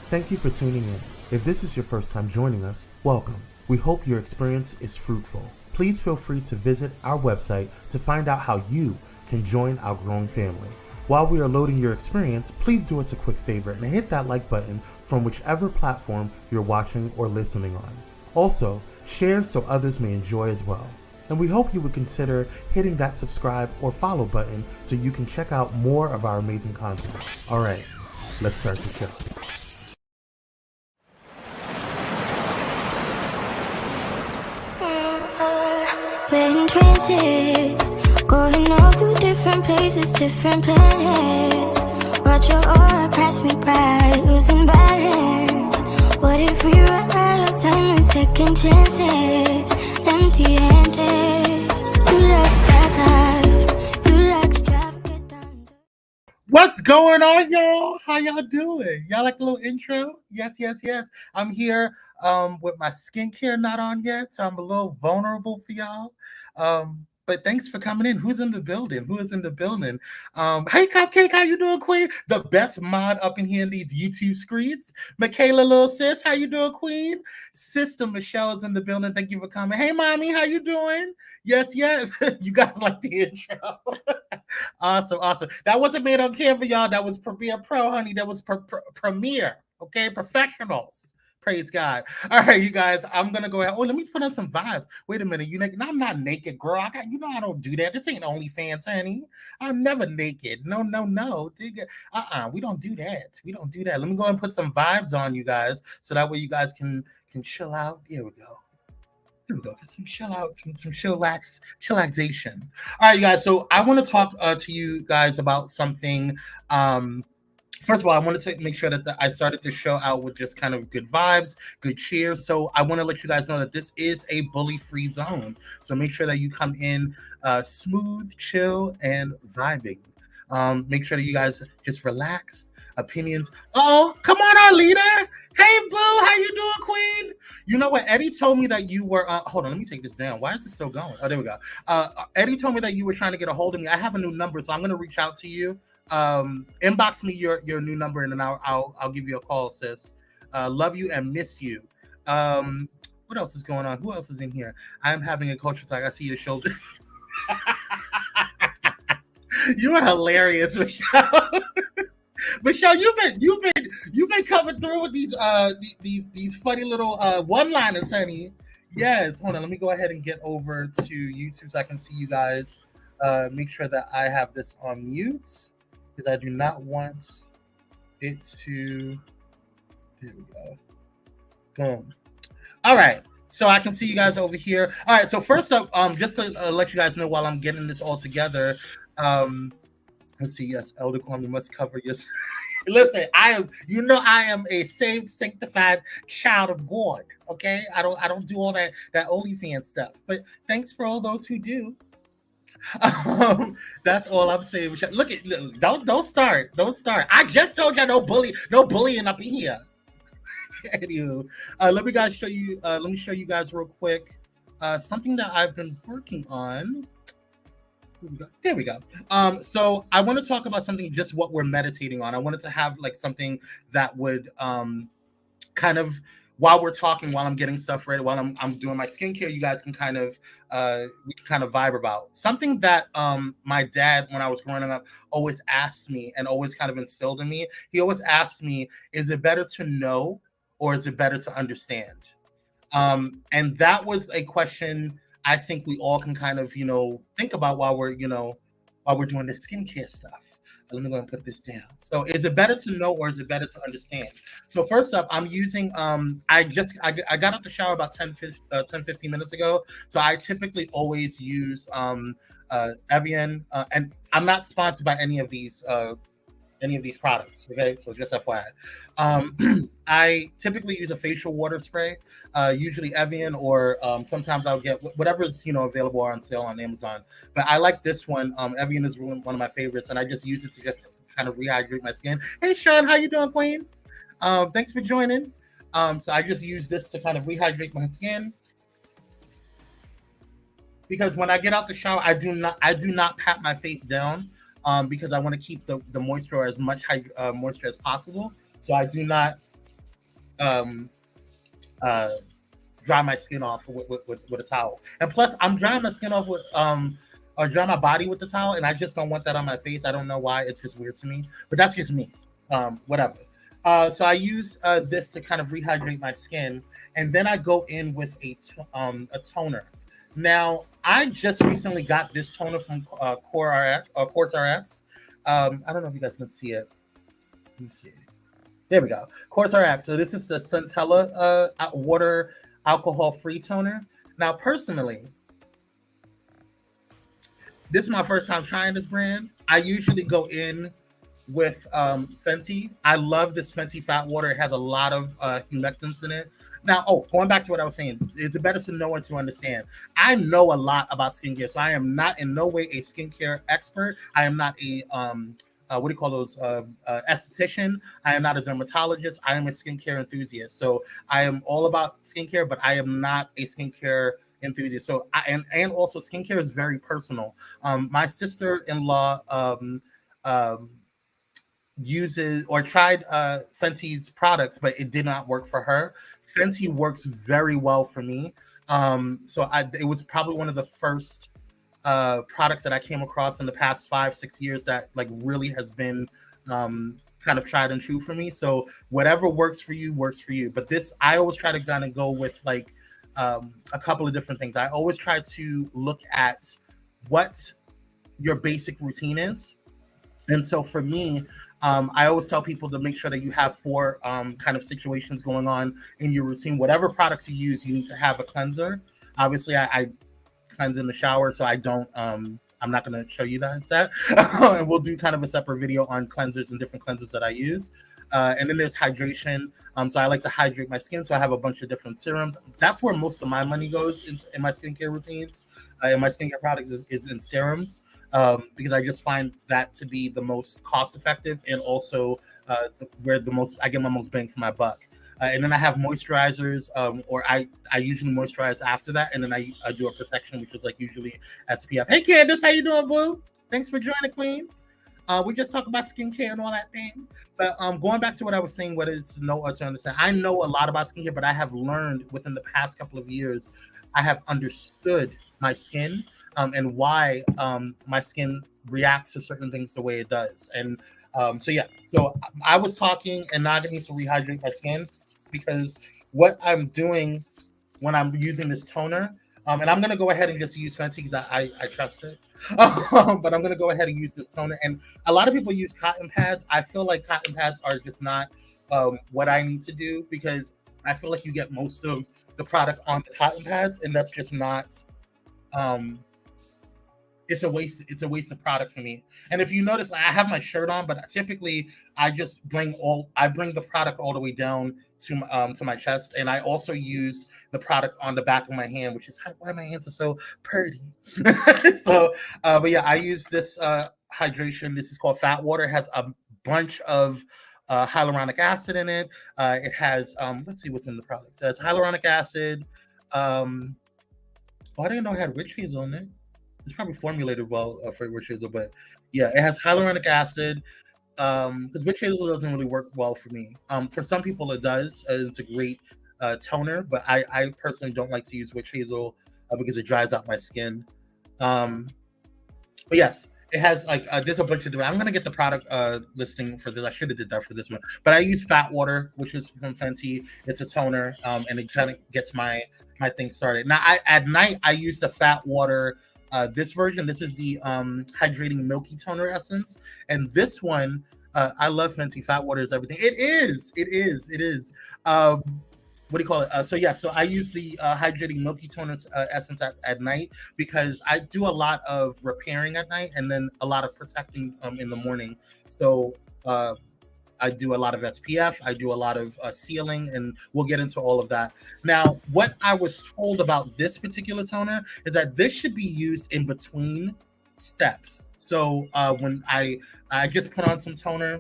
Thank you for tuning in. If this is your first time joining us, welcome. We hope your experience is fruitful. Please feel free to visit our website to find out how you can join our growing family. While we are loading your experience, please do us a quick favor and hit that like button from whichever platform you're watching or listening on. Also, share so others may enjoy as well. And we hope you would consider hitting that subscribe or follow button so you can check out more of our amazing content. All right, let's start the show. We're in trances, going off to different places, different planets. Watch your aura pass me by, losing balance. What if we run out of time and second chances? Empty-handed, you like fast life, you like traffic down. What's going on, y'all? How y'all doing? Y'all like a little intro? Yes. I'm here with my skincare not on yet, so I'm a little vulnerable for y'all. But thanks for coming in. Who's in the building? Hey, Cupcake, how you doing, Queen? The best mod up in here in these YouTube screens. Michaela, little sis, how you doing, Queen? Sister Michelle is in the building. Thank you for coming. Hey, Mommy, how you doing? Yes. You guys like the intro. Awesome. That wasn't made on camera, y'all. That was Premiere Pro, honey. That was Premiere, okay? Professionals. Praise God. All right, you guys, I'm going to go ahead. Oh, let me put on some vibes. Wait a minute. You naked? No, I'm not naked, girl. I don't do that. This ain't OnlyFans, honey. I'm never naked. No. We don't do that. Let me go and put some vibes on you guys so that way you guys can chill out. Here we go. Get some chill out, some chillaxation. All right, you guys. So I want to talk to you guys about something. First of all, I wanted to make sure that I started the show out with just kind of good vibes, good cheer. So I want to let you guys know that this is a bully-free zone. So make sure that you come in smooth, chill, and vibing. Make sure that you guys just relax. Opinions. Oh, come on, our leader. Hey, boo, how you doing, Queen? You know what? Eddie told me that you were. Hold on, let me take this down. Why is it still going? Oh, there we go. Eddie told me that you were trying to get a hold of me. I have a new number, so I'm going to reach out to you. Inbox me your new number, and then I'll give you a call, sis. Love you and miss you. What else is going on? Who else is in here? I'm having a culture talk. I see your shoulder. You are hilarious, Michelle. Michelle, you've been coming through with these funny little one-liners, honey. Yes. Hold on. Let me go ahead and get over to YouTube so I can see you guys. Make sure that I have this on mute because I do not want it to. There we go. Boom. All right. So I can see you guys over here. All right. So first up, just to let you guys know while I'm getting this all together. Let's see. Yes, Elder Kwame must cover your. Listen, I am a saved, sanctified child of God. Okay, I don't do all that OnlyFans stuff. But thanks for all those who do. That's all I'm saying. Look, don't start. I just told you no bullying up in here. Anywho, let me show you guys real quick something that I've been working on. There we go. So I want to talk about something, just what we're meditating on. I wanted to have like something that would kind of, while we're talking, while I'm getting stuff ready, while I'm doing my skincare, you guys can kind of we can kind of vibe about something that my dad, when I was growing up, always asked me and always kind of instilled in me. He always asked me, is it better to know or is it better to understand? And that was a question I think we all can kind of, think about while we're doing this skincare stuff. Let me go and put this down. So is it better to know or is it better to understand? So first up, I'm using, I got out the shower about 10, 15 minutes ago. So I typically always use Ervin, and I'm not sponsored by any of these products, okay? So just FYI. I typically use a facial water spray, usually Ervin, or sometimes I'll get whatever's available on sale on Amazon. But I like this one. Ervin is one of my favorites, and I just use it to just kind of rehydrate my skin. Hey, Sean, how you doing, Queen? Thanks for joining. So I just use this to kind of rehydrate my skin. Because when I get out the shower, I do not pat my face down. Because I want to keep the moisture as much moisture as possible. So I do not um, uh, dry my skin off with a towel. And plus, I'm drying my skin off with or dry my body with the towel, and I just don't want that on my face. I don't know why. It's just weird to me, but that's just me. Whatever. So I use this to kind of rehydrate my skin, and then I go in with a toner. Now, I just recently got this toner from Quartz RX. I don't know if you guys can see it. Let me see. There we go. Quartz RX. So this is the Centella water alcohol-free toner. Now, personally, this is my first time trying this brand. I usually go in with Fenty. I love this Fenty fat water. It has a lot of humectants in it. Now, going back to what I was saying, it's better to know and to understand. I know a lot about skincare, so I am not in no way a skincare expert. I am not a what do you call those esthetician. I am not a dermatologist. I am a skincare enthusiast. So I am all about skincare, but I am not a skincare enthusiast. So and also skincare is very personal. My sister-in-law uses or tried Fenty's products, but it did not work for her. Fenty works very well for me. So it was probably one of the first products that I came across in the past 5-6 years that like really has been kind of tried and true for me. So whatever works for you works for you. But this, I always try to kind of go with like a couple of different things. I always try to look at what your basic routine is. And so for me, I always tell people to make sure that you have 4 kind of situations going on in your routine. Whatever products you use, you need to have a cleanser. Obviously, I cleanse in the shower, so I don't. I'm not going to show you guys that. And we'll do kind of a separate video on cleansers and different cleansers that I use. And then there's hydration. So I like to hydrate my skin. So I have a bunch of different serums. That's where most of my money goes in my skincare routines. In my skincare products is in serums. Because I just find that to be the most cost effective and also where I get my most bang for my buck. And then I have moisturizers, or I usually moisturize after that, and then I do a protection, which is like usually SPF. Hey Candace, how you doing, boo? Thanks for joining, Queen. We just talk about skincare and all that thing. But going back to what I was saying, what is to know or to understand, I know a lot about skincare, but I have learned within the past couple of years, I have understood my skin. And why my skin reacts to certain things the way it does. And so I was talking and now I need to rehydrate my skin because what I'm doing when I'm using this toner, and I'm going to go ahead and just use Fenty because I trust it, but I'm going to go ahead and use this toner. And a lot of people use cotton pads. I feel like cotton pads are just not what I need to do because I feel like you get most of the product on the cotton pads, and that's just not... It's a waste of product for me. And if you notice, I have my shirt on, but typically I just bring the product all the way down to my chest. And I also use the product on the back of my hand, which is why my hands are so pretty. So, but yeah, I use this hydration. This is called Fat Water. It has a bunch of hyaluronic acid in it. It has, let's see what's in the product. So it's hyaluronic acid. I didn't know it had witch hazel in it. It's probably formulated well for witch hazel, but yeah, it has hyaluronic acid. Because witch hazel doesn't really work well for me. For some people it does. It's a great toner, but I personally don't like to use witch hazel because it dries out my skin. But yes, it has like there's a bunch of different. I'm gonna get the product listing for this. I should have did that for this one, but I use Fat Water, which is from Fenty. It's a toner, and it kind of gets my thing started. Now, at night I use the Fat Water. This version, this is the hydrating milky toner essence, and this one, I love Fenty. Fat Water is everything. It is. What do you call it? So I use the hydrating milky toner essence at night because I do a lot of repairing at night and then a lot of protecting in the morning. So I do a lot of SPF, I do a lot of sealing, and we'll get into all of that. Now, what I was told about this particular toner is that this should be used in between steps. So when I just put on some toner,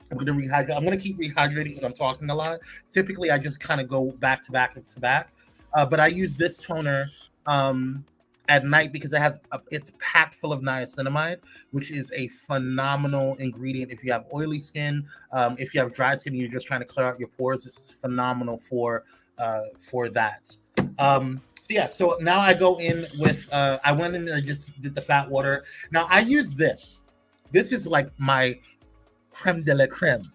I'm going to rehydrate. I'm going to keep rehydrating because I'm talking a lot. Typically, I just kind of go back to back to back. But I use this toner at night because it's packed full of niacinamide, which is a phenomenal ingredient if you have oily skin. If you have dry skin, and you're just trying to clear out your pores. This is phenomenal for that. So now I go in with I went in and I just did the fat water. Now I use this. This is like my creme de la creme.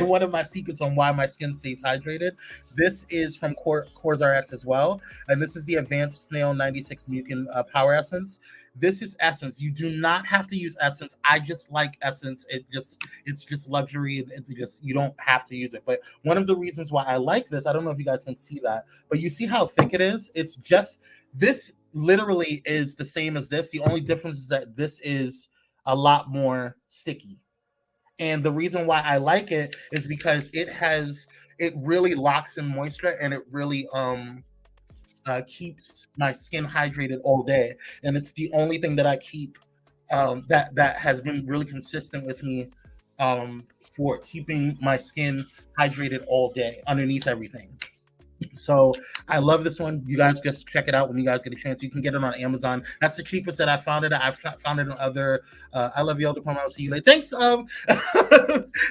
One of my secrets on why my skin stays hydrated. This is from CoreRx as well, and this is the Advanced Snail 96 Mucin Power Essence. This is essence. You do not have to use essence. I just like essence. It's just luxury. It's just, you don't have to use it. But one of the reasons why I like this, I don't know if you guys can see that, but you see how thick it is. It's just, this literally is the same as this. The only difference is that this is a lot more sticky. And the reason why I like it is because it really locks in moisture, and it really keeps my skin hydrated all day. And it's the only thing that I keep that has been really consistent with me for keeping my skin hydrated all day underneath everything. So I love this one. You guys just check it out when you guys get a chance. You can get it on Amazon. That's the cheapest that I found it. I've found it in other. I love you all. I'll see you later. Thanks.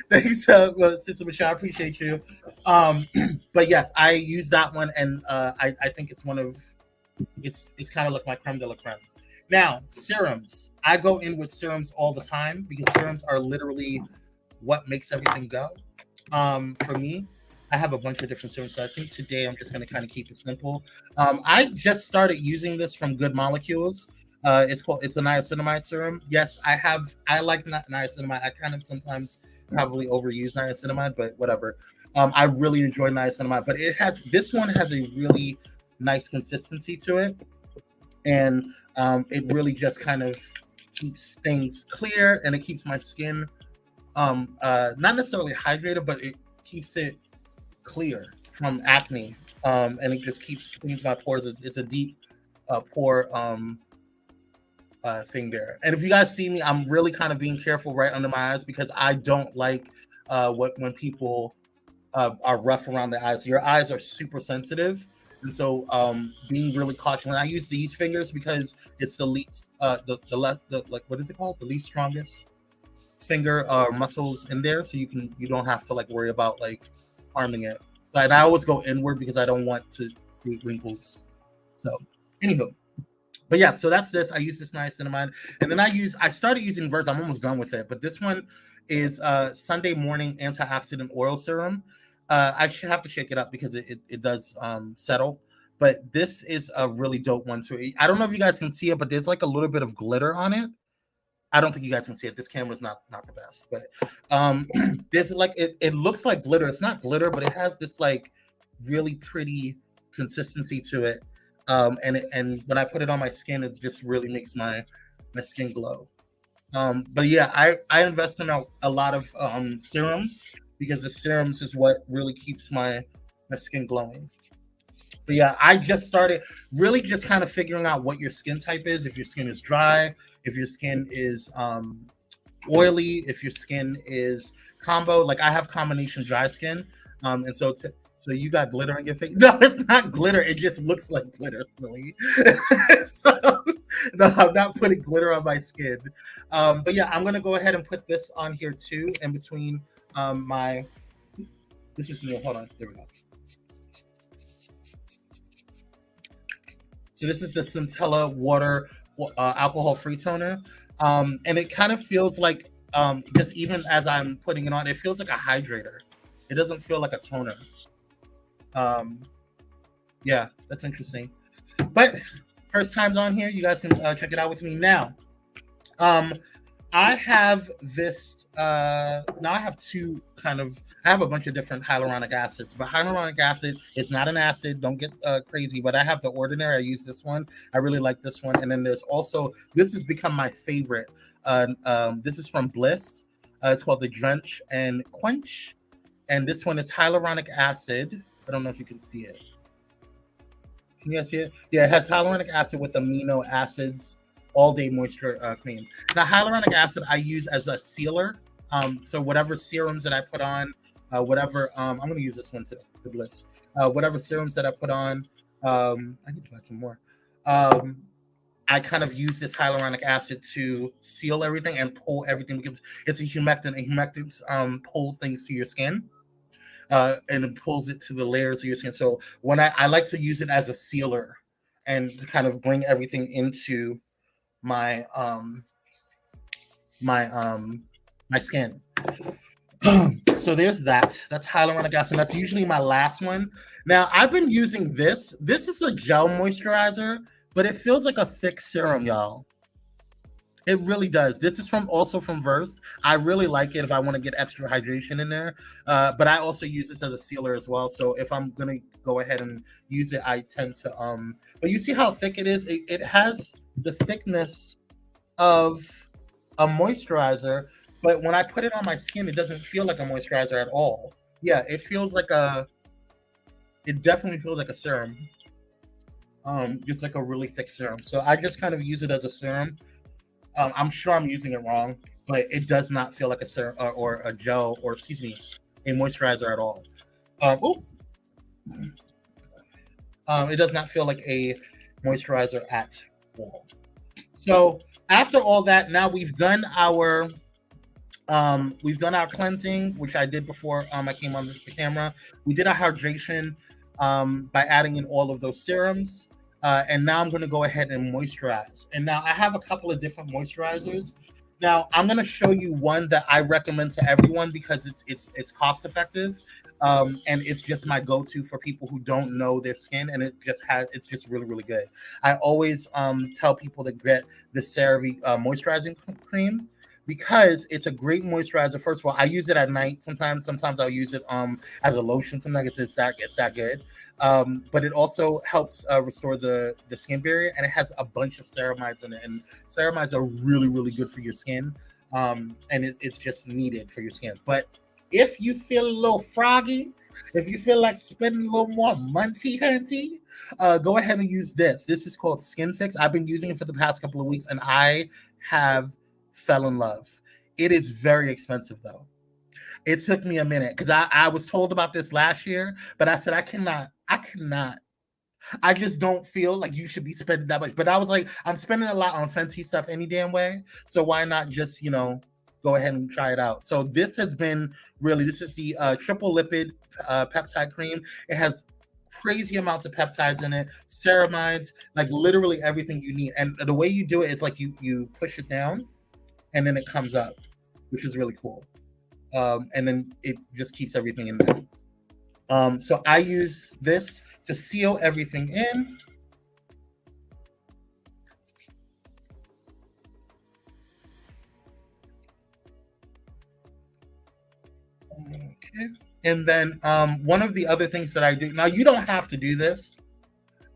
Thanks, Sister Michelle. I appreciate you. But yes, I use that one, and I think it's one of it's kind of like my creme de la creme. Now, serums. I go in with serums all the time because serums are literally what makes everything go. For me, I have a bunch of different serums, so I think today I'm just going to kind of keep it simple. I just started using this from Good Molecules. It's a niacinamide serum. Yes, I like niacinamide. I kind of sometimes probably overuse niacinamide, but whatever. I really enjoy niacinamide, but this one has a really nice consistency to it, and it really just kind of keeps things clear, and it keeps my skin not necessarily hydrated, but it keeps it clear from acne, and it just cleans my pores. It's a deep pore thing there. And if you guys see me, I'm really kind of being careful right under my eyes because I don't like when people are rough around the eyes. Your eyes are super sensitive, and so being really cautious. And I use these fingers because it's the least what is it called? The least strongest finger muscles in there, so you don't have to like worry about like harming it. And I always go inward because I don't want to create wrinkles. So anywho, but yeah, so that's this. I use this niacinamide, and then I started using Vers. I'm almost done with it, but this one is Sunday Morning Antioxidant Oil Serum. I should have to shake it up because it does settle, but this is a really dope one too. I don't know if you guys can see it, but there's like a little bit of glitter on it. I don't think you guys can see it. This camera's not the best, but there's like it looks like glitter. It's not glitter, but it has this like really pretty consistency to it. And when I put it on my skin, it just really makes my skin glow. But yeah, I invest in a lot of serums because the serums is what really keeps my skin glowing. But yeah, I just started really just kind of figuring out what your skin type is. If your skin is dry, if your skin is oily, if your skin is combo. Like I have combination dry skin, and so you got glitter on your face. No, it's not glitter. It just looks like glitter. So no, I'm not putting glitter on my skin. But yeah, I'm gonna go ahead and put this on here too, in between my. This is new. Hold on. There we go. So this is the Centella Water alcohol-free toner, and it kind of feels like, just even as I'm putting it on, it feels like a hydrator. It doesn't feel like a toner. Yeah, that's interesting. But first time's on here, you guys can check it out with me now. I have this. Now I have I have a bunch of different hyaluronic acids, but hyaluronic acid is not an acid. Don't get crazy. But I have the ordinary. I use this one. I really like this one. And then there's also, this has become my favorite. This is from Bliss. It's called the Drench and Quench. And this one is hyaluronic acid. I don't know if you can see it. Can you guys see it? Yeah, it has hyaluronic acid with amino acids. All-day moisture cream. Now, hyaluronic acid I use as a sealer. So whatever serums that I put on, whatever, I'm going to use this one today, the Bliss. Whatever serums that I put on, I need to buy some more. I kind of use this hyaluronic acid to seal everything and pull everything because it's a humectant. And humectants pull things to your skin. And it pulls it to the layers of your skin. So when I like to use it as a sealer and to kind of bring everything into my my skin. So there's that. That's hyaluronic acid. That's usually my last one. Now I've been using this. This is a gel moisturizer, but it feels like a thick serum, y'all. It really does. This is also from Versed. I really like it if I want to get extra hydration in there. But I also use this as a sealer as well. So if I'm gonna go ahead and use it, I tend to But you see how thick it is? It has the thickness of a moisturizer, but when I put it on my skin, it doesn't feel like a moisturizer at all. Yeah, it definitely feels like a serum. Just like a really thick serum. So I just kind of use it as a serum. I'm sure I'm using it wrong, but it does not feel like a serum or a gel or a moisturizer at all. It does not feel like a moisturizer at all. So after all that, now we've done our cleansing, which I did before I came on the camera. We did our hydration by adding in all of those serums. And now I'm going to go ahead and moisturize. And now I have a couple of different moisturizers. Now I'm going to show you one that I recommend to everyone because it's cost effective, and it's just my go-to for people who don't know their skin, and it's just really, really good. I always tell people to get the CeraVe moisturizing cream because it's a great moisturizer. First of all, I use it at night. Sometimes I'll use it as a lotion. Sometimes it's that good. But it also helps restore the skin barrier, and it has a bunch of ceramides in it. And ceramides are really, really good for your skin, and it's just needed for your skin. But if you feel a little froggy, if you feel like spending a little more munty hunty, go ahead and use this. This is called Skin Fix. I've been using it for the past couple of weeks, and I have fell in love. It is very expensive though. It took me a minute because I was told about this last year, but I said I cannot. I just don't feel like you should be spending that much. But I was like, I'm spending a lot on Fenty stuff any damn way. So why not just, go ahead and try it out. So this has been this is the triple lipid peptide cream. It has crazy amounts of peptides in it, ceramides, like literally everything you need. And the way you do it is like you push it down and then it comes up, which is really cool. And then it just keeps everything in there. So I use this to seal everything in. Okay. And then one of the other things that I do, now you don't have to do this,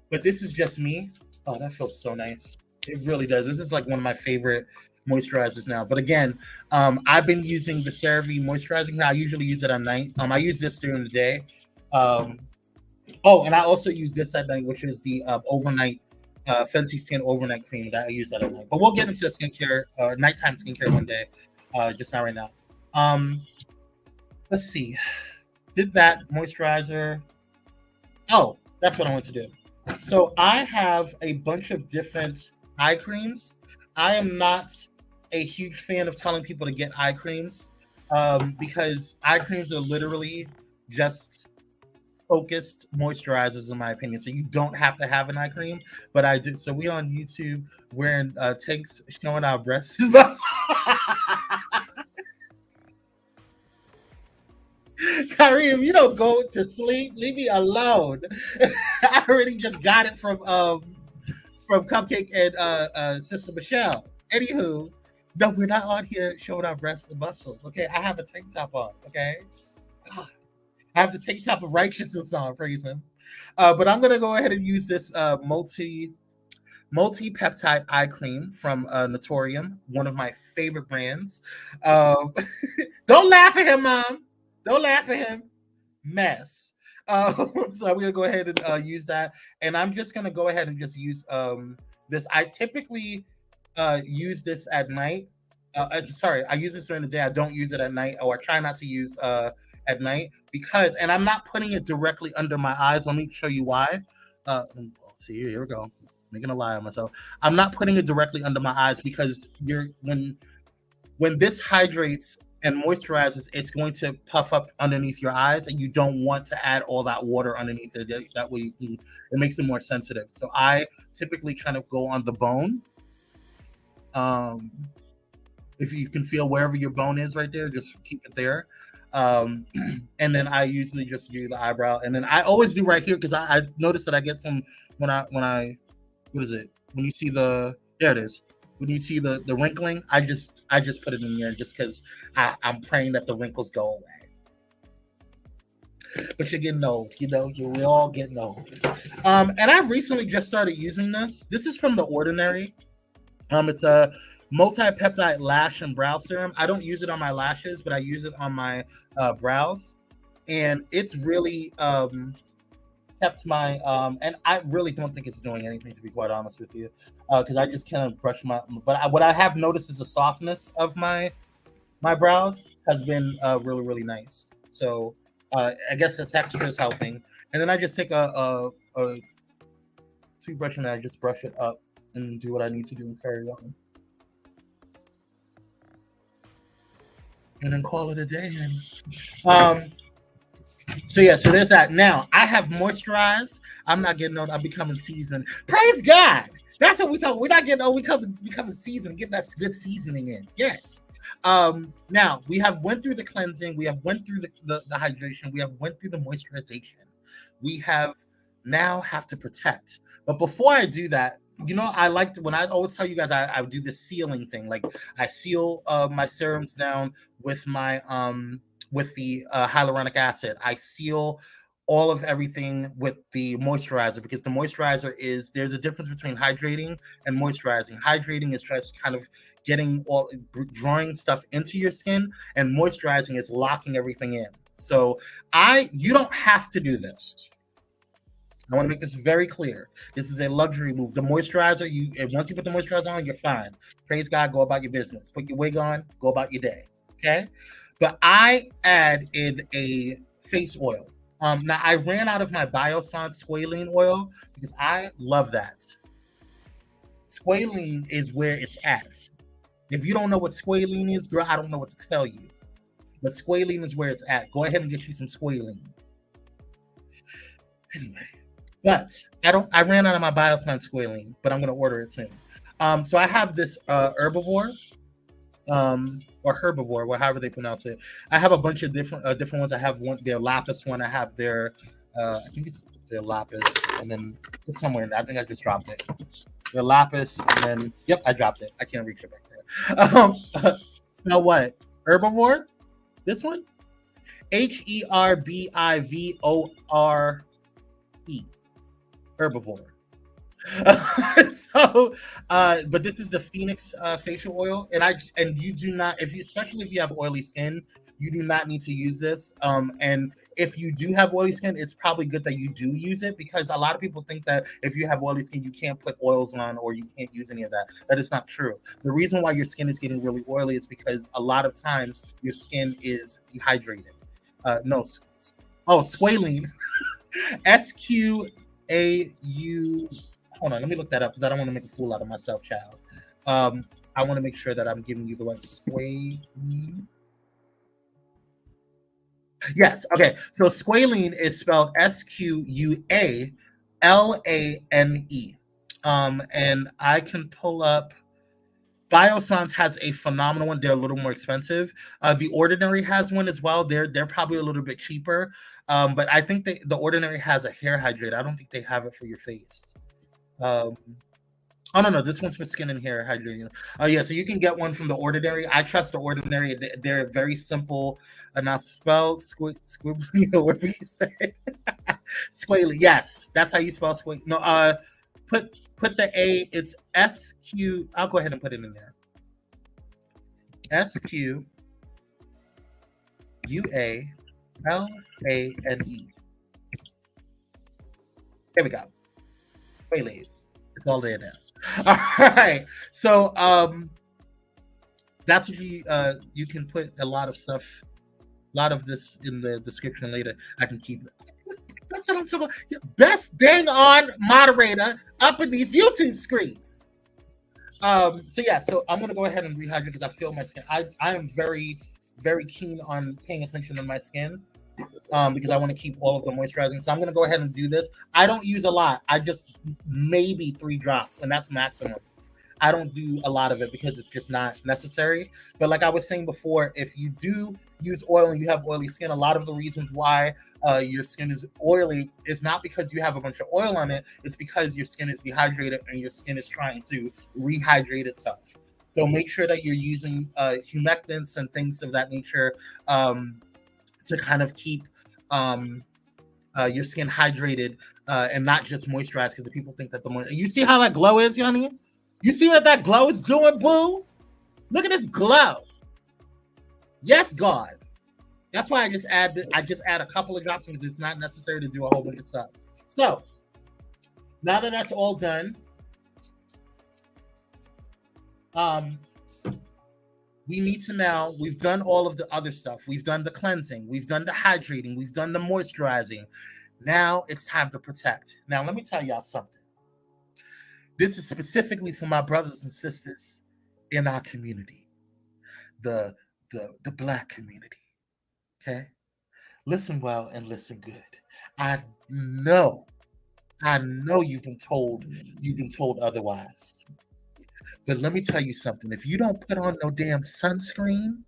but this is just me. Oh, that feels so nice. It really does. This is like one of my favorite moisturizers now. But again, I've been using the CeraVe moisturizing. Now I usually use it at night. I use this during the day. And I also use this at night, which is the overnight Fenty Skin overnight cream that I use that at night. But we'll get into the skincare, nighttime skincare one day. Just not right now. Let's see. Did that moisturizer. Oh, that's what I want to do. So I have a bunch of different eye creams. I am not a huge fan of telling people to get eye creams because eye creams are literally just focused moisturizers, in my opinion. So you don't have to have an eye cream, but I did. So we on YouTube wearing tanks showing our breasts. Kareem, you don't go to sleep. Leave me alone. I already just got it from Cupcake and Sister Michelle. Anywho, no, we're not on here showing our breasts and muscles. Okay, I have a tank top on. Okay, I have the tank top of righteousness on. Praise him. But I'm gonna go ahead and use this multi-peptide eye cream from Naturium, one of my favorite brands. Don't laugh at him, Mom. Don't laugh at him. Mess. So I'm gonna go ahead and use that, and I'm just gonna go ahead and just use this. I typically use this at night. I use this during the day. I don't use it at night, or I try not to use at night because, and I'm not putting it directly under my eyes. Let me show you why. Let's see here. Here we go. making a lie of myself. I'm not putting it directly under my eyes because when this hydrates and moisturizes, it's going to puff up underneath your eyes, and you don't want to add all that water underneath it. That way, it makes it more sensitive. So I typically kind of go on the bone. If you can feel wherever your bone is right there, just keep it there. And then I usually just do the eyebrow, and then I always do right here because I notice that I get some when I what is it? When you see there it is. When you see the wrinkling, I just put it in there just because I'm praying that the wrinkles go away. But you're getting old, we're all getting old. And I've recently just started using this. This is from The Ordinary. It's a multi-peptide lash and brow serum. I don't use it on my lashes, but I use it on my brows, and it's really kept my and I really don't think it's doing anything, to be quite honest with you, because I just kind of brush what I have noticed is the softness of my brows has been really, really nice. So I guess the texture is helping, and then I just take a toothbrush and I just brush it up and do what I need to do and carry on, and then call it a day. So there's that. Now I have moisturized. I'm not getting old. I'm becoming seasoned. Praise God. That's what we talk. We're not getting old. We becoming seasoned. Getting that good seasoning in. Yes. Now we have went through the cleansing. We have went through the hydration. We have went through the moisturization. We have to protect. But before I do that, I like to, when I always tell you guys, I do this sealing thing. Like I seal my serums down with my with the hyaluronic acid. I seal all of everything with the moisturizer, because the moisturizer there's a difference between hydrating and moisturizing. Hydrating is just kind of drawing stuff into your skin, and moisturizing is locking everything in. So you don't have to do this. I want to make this very clear. This is a luxury move. The moisturizer, once you put the moisturizer on, you're fine. Praise God, go about your business. Put your wig on, go about your day. Okay? But I add in a face oil. Now, I ran out of my Biossance squalene oil because I love that. Squalene is where it's at. If you don't know what squalene is, girl, I don't know what to tell you. But squalene is where it's at. Go ahead and get you some squalene. Anyway, but I ran out of my Biossance squalene, but I'm going to order it soon. So I have this herbivore. Or herbivore, however they pronounce it. I have a bunch of different ones. I have their lapis one. I have their I think it's their lapis, and then it's somewhere in there. I think I just dropped it. Their lapis, and then yep, I dropped it. I can't reach it back there. Smell what? Herbivore? This one? Herbivore. Herbivore. But this is the Phoenix facial oil, and you do not, especially if you have oily skin, you do not need to use this. And if you do have oily skin, it's probably good that you do use it, because a lot of people think that if you have oily skin, you can't put oils on or you can't use any of that. That is not true. The reason why your skin is getting really oily is because a lot of times your skin is dehydrated. Squalene. SQAU. Hold on, let me look that up because I don't want to make a fool out of myself, child. I want to make sure that I'm giving you the right squalene. Yes, okay. So squalene is spelled SQUALANE. And I can pull up. Biossance has a phenomenal one. They're a little more expensive. The Ordinary has one as well. They're probably a little bit cheaper. But I think the Ordinary has a hair hydrator. I don't think they have it for your face. No, this one's for skin and hair hydrating. So you can get one from the Ordinary. I trust the Ordinary. They're very simple. Now spell squibbly, whatever you say. Squalene. Yes, that's how you spell squalene. No, put the A. It's SQ. I'll go ahead and put it in there. SQUALANE. There we go. Squalene. It's all there now. All right. So that's what you can put a lot of stuff, a lot of this in the description later. I can keep it. That's what I'm talking about. Best dang on moderator up in these YouTube screens. So I'm gonna go ahead and rehydrate because I feel my skin. I am very, very keen on paying attention to my skin. Because I want to keep all of the moisturizing. So I'm gonna go ahead and do this. I don't use a lot. I just maybe 3 drops, and that's maximum. I don't do a lot of it because it's just not necessary. But like I was saying before, if you do use oil and you have oily skin, a lot of the reasons why your skin is oily is not because you have a bunch of oil on it. It's because your skin is dehydrated and your skin is trying to rehydrate itself. So make sure that you're using humectants and things of that nature to kind of keep your skin hydrated and not just moisturized. Because the people think that you see how that glow is, honey? You see what that glow is doing, boo? Look at this glow. Yes, God. That's why I just add a couple of drops because it's not necessary to do a whole bunch of stuff. So now that that's all done, we need to now, we've done all of the other stuff. We've done the cleansing. We've done the hydrating. We've done the moisturizing. Now it's time to protect. Now, let me tell y'all something. This is specifically for my brothers and sisters in our community, the Black community, okay? Listen well and listen good. I know you've been told otherwise. But let me tell you something. If you don't put on no damn sunscreen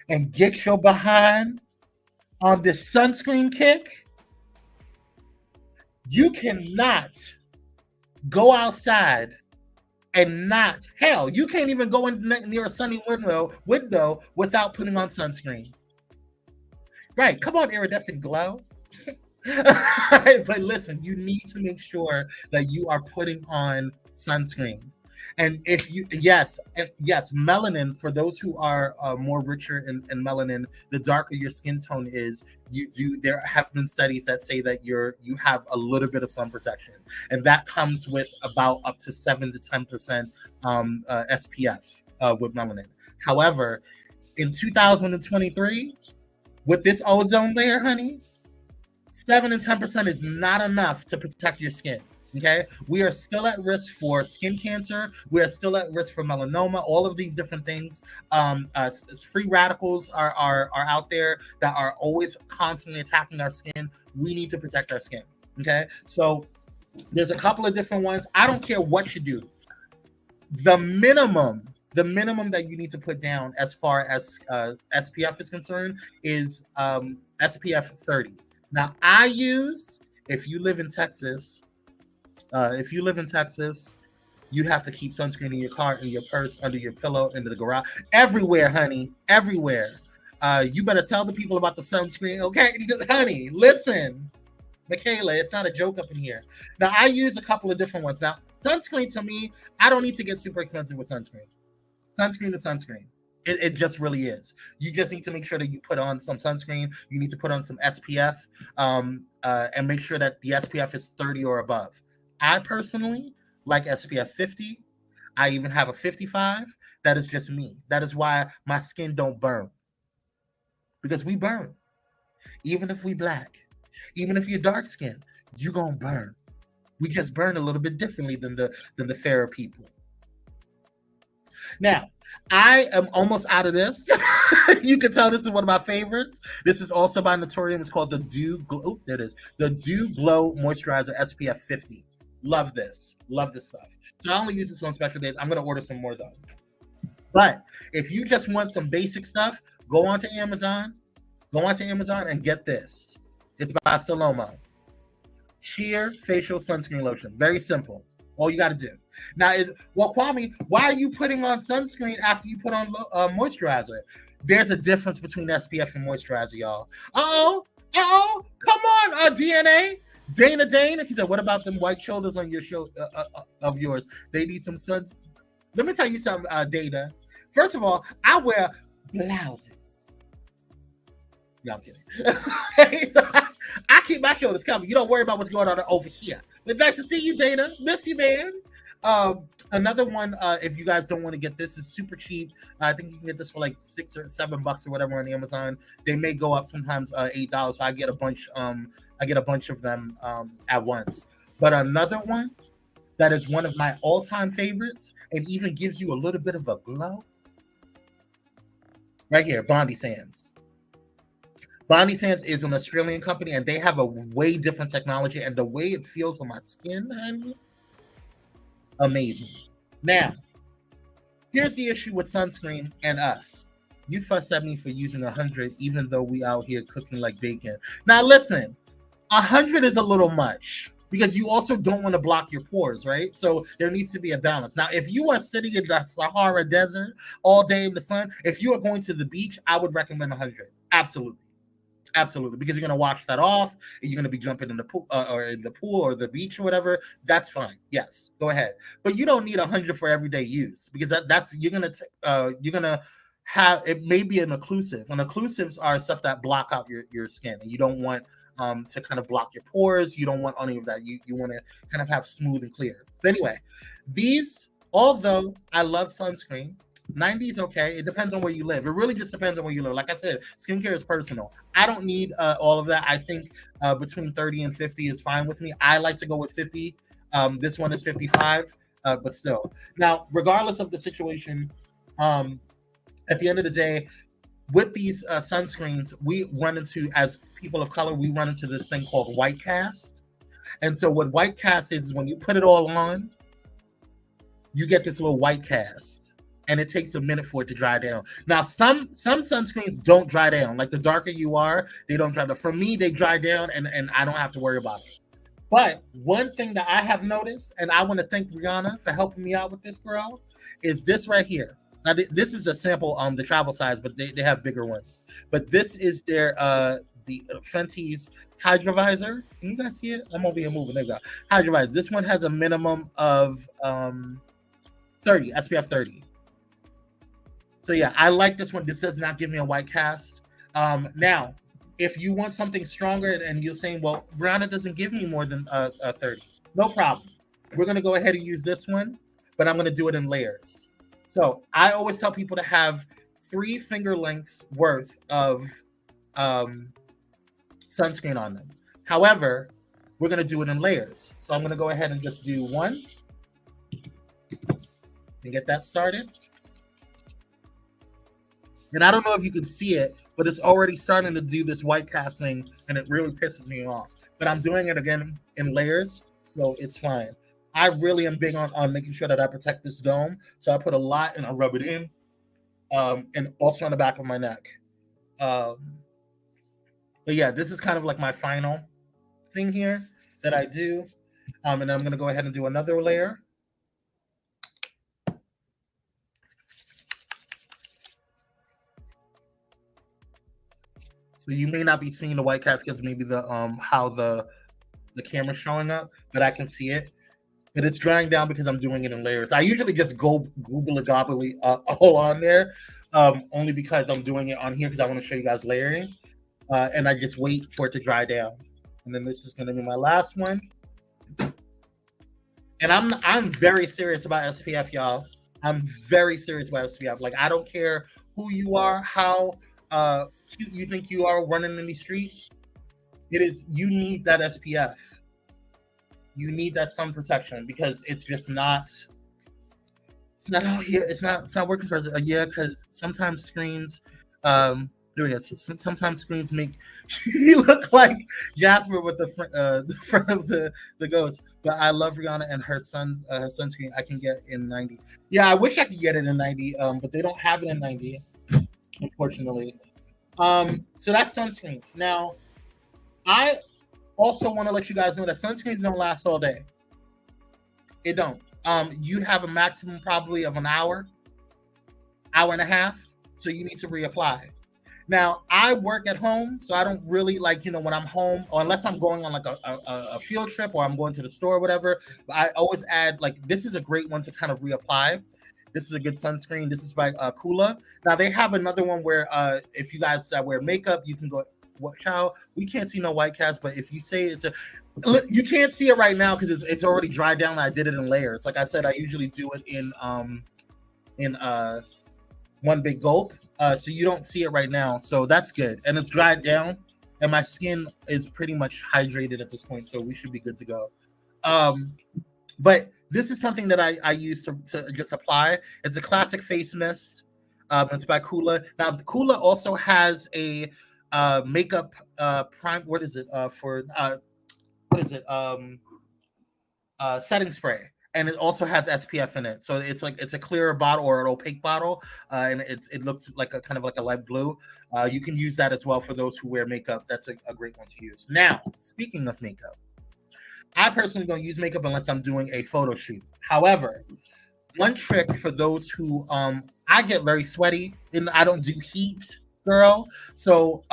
and get your behind on this sunscreen kick, you cannot go outside and not, hell, you can't even go in near a sunny window without putting on sunscreen. Right, come on, iridescent glow. But listen, you need to make sure that you are putting on sunscreen. And if you, yes, melanin, for those who are more richer in melanin, the darker your skin tone is, there have been studies that say that you have a little bit of sun protection. And that comes with about up to 7 to 10% SPF with melanin. However, in 2023, with this ozone layer, honey, 7 and 10% is not enough to protect your skin. Okay, we are still at risk for skin cancer. We are still at risk for melanoma. All of these different things. Free radicals are out there that are always constantly attacking our skin. We need to protect our skin. Okay, so there's a couple of different ones. I don't care what you do. The minimum that you need to put down as far as SPF is concerned is SPF 30. Now, if you live in Texas, you have to keep sunscreen in your car, in your purse, under your pillow, into the garage, everywhere, honey, everywhere. You better tell the people about the sunscreen, okay? Honey, listen, Michaela, it's not a joke up in here. Now, I use a couple of different ones. Now, sunscreen, to me, I don't need to get super expensive with sunscreen. Sunscreen is sunscreen. It just really is. You just need to make sure that you put on some sunscreen. You need to put on some SPF and make sure that the SPF is 30 or above. I personally like SPF 50. I even have a 55. That is just me. That is why my skin don't burn. Because we burn. Even if we black. Even if you're dark skinned, you're going to burn. We just burn a little bit differently than the fairer people. Now, I am almost out of this. You can tell this is one of my favorites. This is also by Naturium. It's called the Dew Glow. Oh, there it is. The Dew Glow Moisturizer SPF 50. Love this. Love this stuff. So I only use this on special days. I'm going to order some more though. But if you just want some basic stuff, go onto Amazon. Go onto Amazon and get this. It's by Salomo. Sheer Facial Sunscreen Lotion. Very simple. All you got to do. Now Kwame, why are you putting on sunscreen after you put on moisturizer? There's a difference between SPF and moisturizer, y'all. Come on, DNA. Dana, he said, what about them white shoulders on your show of yours? They need some suns. Let me tell you something, Dana. First of all, I wear blouses. Yeah, I'm kidding. So I keep my shoulders covered. You don't worry about what's going on over here. But nice to see you, Dana. Miss you, man. Another one, if you guys don't want to get this, is super cheap. I think you can get this for like $6 or $7 or whatever on Amazon. They may go up sometimes $8. So I get a bunch of them at once. But another one that is one of my all-time favorites and even gives you a little bit of a glow, right here, Bondi Sands. Bondi Sands is an Australian company, and they have a way different technology, and the way it feels on my skin, honey, amazing. Now, here's the issue with sunscreen and us. You fussed at me for using 100, even though we out here cooking like bacon. Now, listen, 100 is a little much because you also don't want to block your pores, right? So there needs to be a balance. Now, if you are sitting in the Sahara Desert all day in the sun, if you are going to the beach, I would recommend 100. Absolutely. Absolutely, because you're going to wash that off, and you're going to be jumping in the pool or the beach or whatever. That's fine. Yes, go ahead. But you don't need 100 for everyday use, because that's you're going to have, it may be an occlusive. And occlusives are stuff that block out your skin, and you don't want to kind of block your pores. You don't want any of that. You want to kind of have smooth and clear. But anyway, these, although I love sunscreen, 90 is okay. It depends on where you live. It really just depends on where you live. Like I said, skincare is personal. I don't need all of that. I think between 30 and 50 is fine with me. I like to go with 50. This one is 55, but still. Now, regardless of the situation, at the end of the day, with these sunscreens, we run into, as people of color, we run into this thing called white cast. And so what white cast is when you put it all on, you get this little white cast. And it takes a minute for it to dry down. Now, some sunscreens don't dry down. Like the darker you are, they don't dry down. For me, they dry down, and I don't have to worry about it. But one thing that I have noticed, and I want to thank Rihanna for helping me out with this, girl, is this right here. Now, this is the sample, the travel size, but they have bigger ones. But this is their the Fenty's Hydrovisor. Can you guys see it? I'm over here moving. There you go. Hydrovisor. This one has a minimum of 30, SPF 30. So yeah, I like this one. This does not give me a white cast. Now, if you want something stronger and you're saying, well, Rihanna doesn't give me more than 30, no problem. We're going to go ahead and use this one, but I'm going to do it in layers. So I always tell people to have 3 finger lengths worth of sunscreen on them. However, we're going to do it in layers. So I'm going to go ahead and just do 1 and get that started. And I don't know if you can see it, but it's already starting to do this white casting, and it really pisses me off. But I'm doing it again in layers, so it's fine. I really am big on making sure that I protect this dome. So I put a lot and I rub it in, and also on the back of my neck. But yeah, this is kind of like my final thing here that I do. And then I'm going to go ahead and do another layer. So you may not be seeing the white cast because maybe the how the camera's showing up, but I can see it. But it's drying down because I'm doing it in layers. I usually just go googly gobbly all on there, only because I'm doing it on here because I want to show you guys layering. And I just wait for it to dry down. And then this is going to be my last one. And I'm very serious about SPF, y'all. I'm very serious about SPF. Like, I don't care who you are, how cute you think you are running in these streets. It is, you need that SPF. You need that sun protection because it's just not. It's not out here. It's not working for us. Yeah, because sometimes screens. There we go. Sometimes screens make you look like Jasper with the front of the ghost. But I love Rihanna and her sunscreen. I can get in 90. Yeah, I wish I could get it in 90. But they don't have it in 90, unfortunately. So that's sunscreens. Now, I also want to let you guys know that sunscreens don't last all day. It don't. You have a maximum probably of an hour and a half. So you need to reapply. Now, I work at home, so I don't really like, when I'm home, or unless I'm going on like a field trip or I'm going to the store or whatever, I always add, like, this is a great one to kind of reapply. This is a good sunscreen. This is by Kula. Now, they have another one where if you guys that wear makeup, you can go, how we can't see no white cast, but if you say it's you can't see it right now because it's already dried down. I did it in layers. Like I said, I usually do it in one big gulp. So you don't see it right now. So that's good. And it's dried down and my skin is pretty much hydrated at this point. So we should be good to go. But this is something that I use to just apply. It's a classic face mist. It's by Kula. Now, Kula also has a makeup prime. What is it for? What is it? Setting spray, and it also has SPF in it. So it's a clearer bottle or an opaque bottle, and it looks like a kind of like a light blue. You can use that as well for those who wear makeup. That's a great one to use. Now, speaking of makeup, I personally don't use makeup unless I'm doing a photo shoot. However, one trick for those who I get very sweaty and I don't do heat, girl. So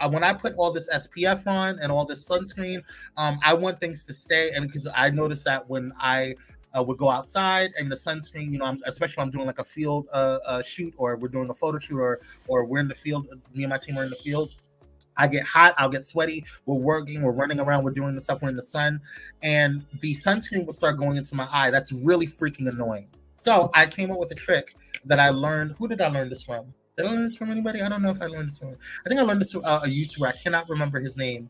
when I put all this SPF on and all this sunscreen, I want things to stay. And because I noticed that when I would go outside and the sunscreen, especially when I'm doing like a field shoot, or we're doing a photo shoot, or we're in the field, me and my team are in the field, I get hot, I'll get sweaty. We're working, we're running around, we're doing the stuff, we're in the sun, and the sunscreen will start going into my eye. That's really freaking annoying. So I came up with a trick that I learned. Who did I learn this from? Did I learn this from anybody? I don't know if I learned this from. I think I learned this from a YouTuber. I cannot remember his name.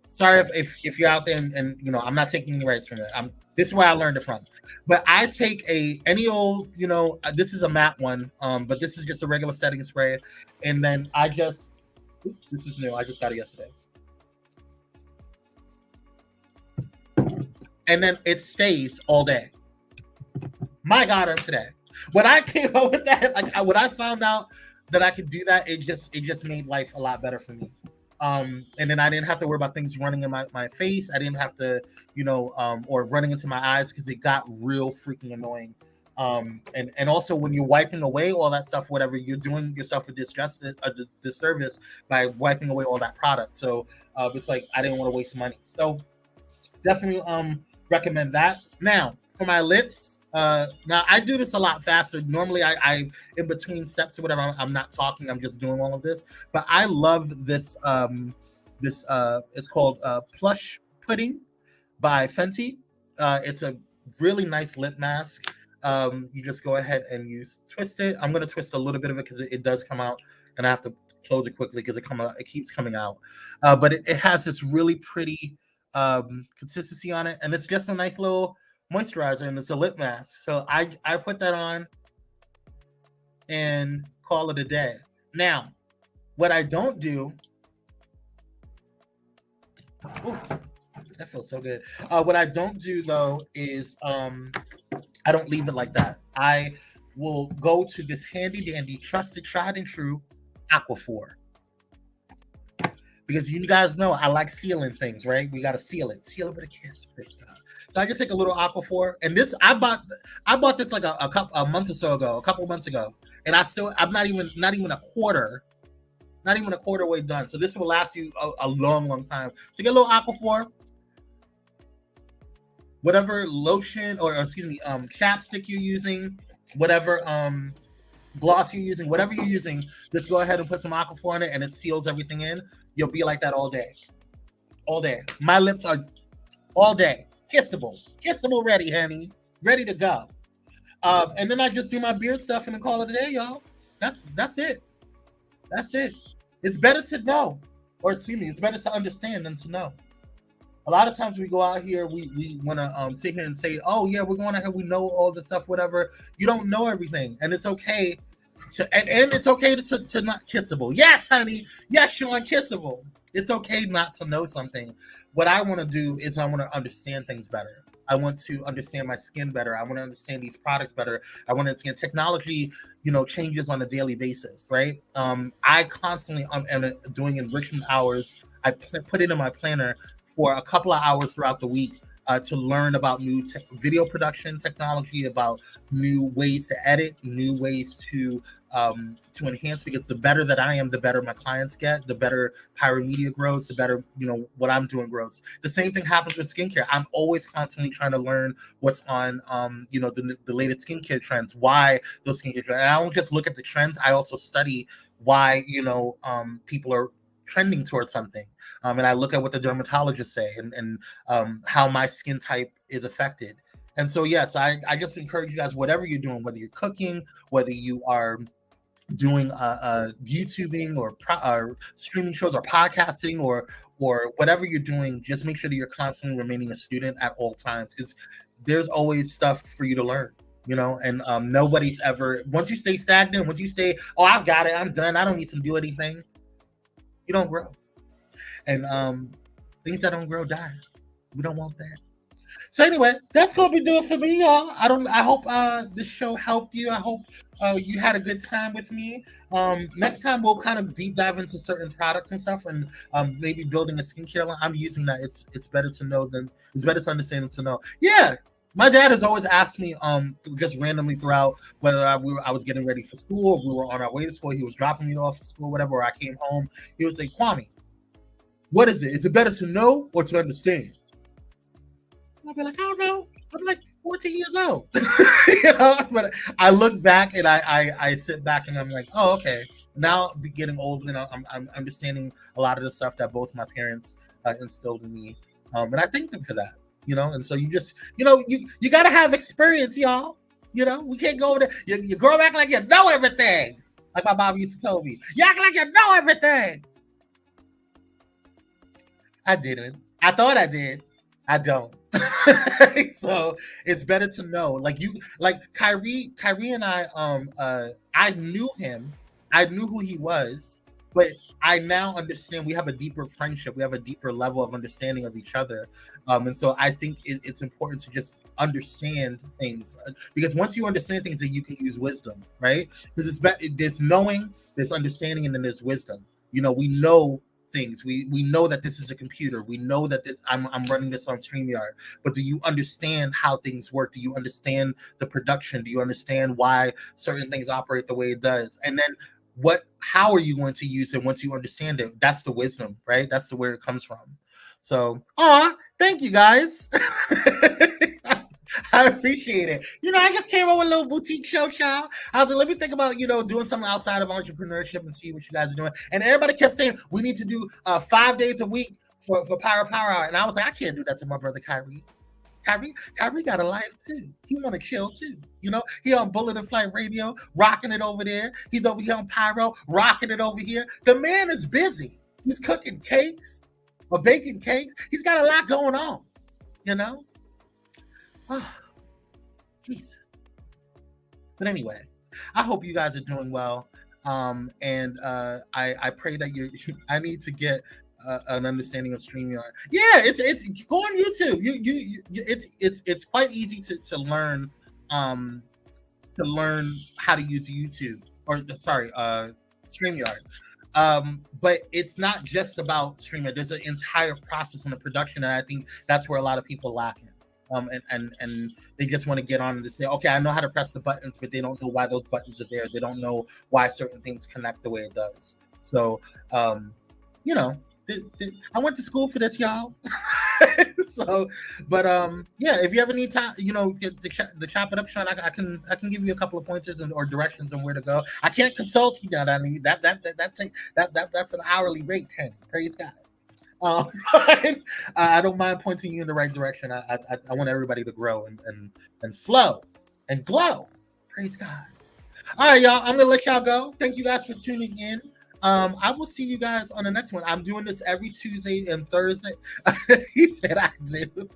Sorry if you're out there and I'm not taking any rights from it. This is where I learned it from. But I take any old, this is a matte one, but this is just a regular setting spray, and then this is new. I just got it yesterday. And then it stays all day. My God, on today. When I came up with that, when I found out that I could do that, it just made life a lot better for me. And then I didn't have to worry about things running in my face. I didn't have to, or running into my eyes, because it got real freaking annoying. And also when you're wiping away all that stuff, whatever, you're doing yourself a disservice by wiping away all that product. So it's like I didn't want to waste money. So definitely recommend that. Now for my lips, now I do this a lot faster. Normally I in between steps or whatever, I'm not talking, I'm just doing all of this. But I love this it's called Plush Pudding by Fenty. It's a really nice lip mask. You just go ahead and twist it. I'm going to twist a little bit of it because it does come out, and I have to close it quickly because it keeps coming out. But it has this really pretty consistency on it, and it's just a nice little moisturizer, and it's a lip mask. So I put that on and call it a day. Now, what I don't do, that feels so good. What I don't do though is I don't leave it like that. I will go to this handy dandy, trusted, tried and true Aquaphor. Because you guys know I like sealing things, right? We gotta seal it with a kiss. So I just take a little Aquaphor, and this I bought this like a couple months ago, and I'm not even a quarter way done. So this will last you a long time. So get a little Aquaphor, whatever lotion or chapstick you're using, whatever gloss you're using, whatever you're using, just go ahead and put some Aquaphor in it, and it seals everything in. You'll be like that all day. All day. My lips are all day. Kissable, ready, honey. Ready to go. And then I just do my beard stuff and then call it a day, y'all. That's it. That's it. It's better to know, it's better to understand than to know. A lot of times we go out here, we want to sit here and say, oh yeah, we're going ahead, we know all the stuff, whatever. You don't know everything, and it's okay and it's okay to not kissable. Yes, honey. Yes, Sean, kissable. It's okay not to know something. What I want to do is I want to understand things better. I want to understand my skin better. I want to understand these products better. I want to understand technology, changes on a daily basis, right? I constantly am doing enrichment hours. I put it in my planner for a couple of hours throughout the week to learn about new video production technology, about new ways to edit, new ways to enhance, because the better that I am, the better my clients get, the better Pyro Media grows, the better, what I'm doing grows. The same thing happens with skincare. I'm always constantly trying to learn what's on, the latest skincare trends, why those skincare trends. And I don't just look at the trends. I also study why, people are trending towards something. And I look at what the dermatologists say and how my skin type is affected. And so, yes, I just encourage you guys, whatever you're doing, whether you're cooking, whether you are doing YouTubing or streaming shows or podcasting or or whatever you're doing, just make sure that you're constantly remaining a student at all times, because there's always stuff for you to learn, and nobody's ever, once you stay stagnant, once you say, oh, I've got it, I'm done, I don't need to do anything, you don't grow. And things that don't grow die. We don't want that. So anyway, that's gonna be doing for me, y'all. I hope this show helped you. I hope you had a good time with me. Next time we'll kind of deep dive into certain products and stuff, and maybe building a skincare line. I'm using that. It's better to know than it's better to understand than to know. Yeah. My dad has always asked me, just randomly throughout, whether I was getting ready for school, or we were on our way to school, he was dropping me off to school, whatever, or I came home. He would say, Kwame, what is it? Is it better to know or to understand? I'll be like, I don't know. I'm like 14 years old. But I look back and I sit back and I'm like, oh, okay. Now getting older, and I'm understanding a lot of the stuff that both my parents instilled in me. And I thank them for that. And so you just, you got to have experience, y'all. We can't go there. You grow back like you know everything. Like my mom used to tell me, you act like you know everything. I didn't. I thought I did. I don't. So it's better to know. Like Kyrie and I knew him. I knew who he was, but I now understand we have a deeper friendship. We have a deeper level of understanding of each other. And so I think it's important to just understand things, because once you understand things, then you can use wisdom, right? Because there's knowing, there's understanding, and then there's wisdom. We know things. We know that this is a computer. We know that I'm running this on StreamYard. But do you understand how things work? Do you understand the production? Do you understand why certain things operate the way it does? And then how are you going to use it once you understand it? That's the wisdom, right? That's where it comes from. So, thank you guys. I appreciate it. I just came up with a little boutique show, child. I was like, let me think about, doing something outside of entrepreneurship and see what you guys are doing. And everybody kept saying, we need to do 5 days a week for Pyro Power Hour. And I was like, I can't do that to my brother Kyrie. Kyrie got a life too. He want to chill too. He on Bullet and Flight Radio, rocking it over there. He's over here on Pyro, rocking it over here. The man is busy. He's cooking cakes or baking cakes. He's got a lot going on, Oh, Jesus. But anyway, I hope you guys are doing well. And I pray that I need to get an understanding of StreamYard. Yeah, it's go on YouTube. It's quite easy to learn how to use YouTube, or StreamYard. But it's not just about StreamYard. There's an entire process in the production, and I think that's where a lot of people lack in. And they just want to get on and say, okay, I know how to press the buttons, but they don't know why those buttons are there. They don't know why certain things connect the way it does. So, I went to school for this, y'all. So, but yeah, if you ever need time, get the Chop It Up Sean, I can give you a couple of pointers or directions on where to go. I can't consult you now. I mean, that's an hourly rate, 10. Praise God. I don't mind pointing you in the right direction. I want everybody to grow and flow and glow. Praise God. All right, y'all. I'm gonna let y'all go. Thank you guys for tuning in. I will see you guys on the next one. I'm doing this every Tuesday and Thursday. He said I do.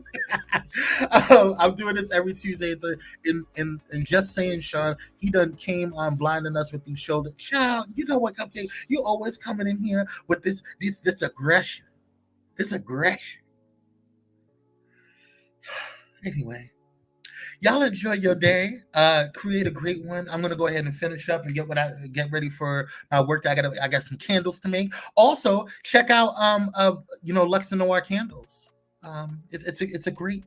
I'm doing this every Tuesday and Thursday. And just saying, Sean, he done came on blinding us with these shoulders. Child, you know what, Cupcake? You always coming in here with this aggression. This aggression. Anyway, y'all enjoy your day. Create a great one. I'm gonna go ahead and finish up and get ready for my work. I got some candles to make. Also, check out Lux and Noir candles. It's a great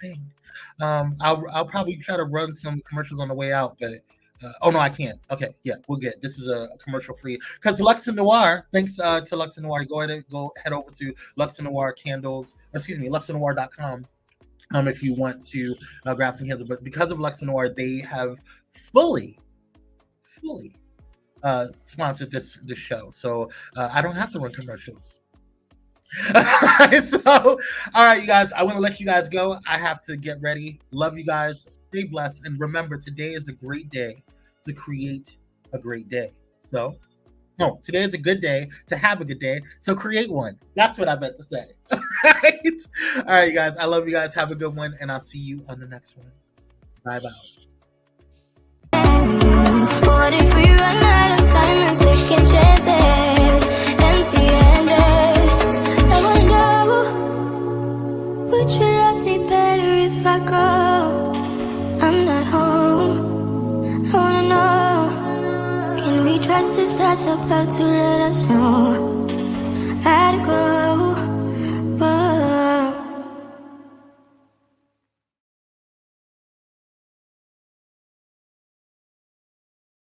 thing. I'll probably try to run some commercials on the way out, but oh no, I can't. Okay, yeah, we're good. This is a commercial free because Lux and Noir. Thanks to Lux and Noir. Go head over to Lux and Noir candles. luxandnoir.com. If you want to grab some candles, but because of Lux and Noir, they have fully sponsored this show, so I don't have to run commercials. So, all right, you guys, I want to let you guys go. I have to get ready. Love you guys. Stay blessed, and remember, today is a great day to create a great day. So, No, today is a good day to have a good day. So create one. That's what I meant to say. Right? All right, you guys. I love you guys. Have a good one, and I'll see you on the next one. Bye bye. What if we run out of time and second chances, empty-handed? I wanna know, would you love me better if I go? I'm not home. I wanna know, can we trust this that's about to let us know? I'd go, but